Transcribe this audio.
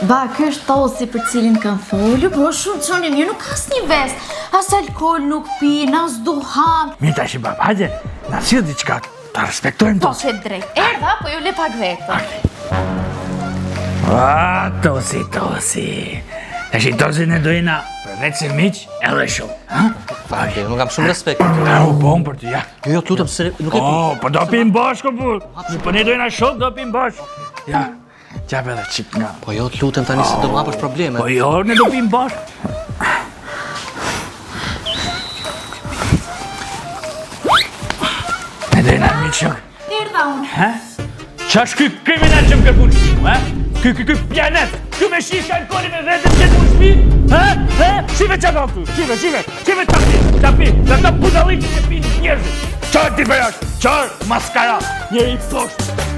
Ba, kjo është tosi për cilin kanë folju, po shumë qoni mirë, nuk as një vest. As alkohol nuk pi, as duhan. Mi tash bab, hajde, na sjell diçka, ta respektojmë Po, tosi. ke drejt. Erdha, po ju le pak vetëm. Tosi. Tash tosi ne dojna për vetë se miq edhe shumë, ha? Fake, nuk kam shumë respekt. U bom për ty, ja. Jo, lutem, nuk e pi. Po do pim bashkë, po ne dojna shumë, do pim bashkë. Ja, qap edhe qip nga. Po jo, lutem tani se do më hapësh probleme. Po jo, ne do pim bashkë. Ne dojna miq shumë. Erdha unë. Ha? Qash ky kriminal që më kërpun shpiu, ha? Ky pjanet, ky me shisha alkoholi me vetëm që t'u shpi? Ha? Shive që ka këtu, shive tapi, dhe ta budallik që pinë njerëzit. Qarë ti bejash, qarë maskara, njeri poshtë.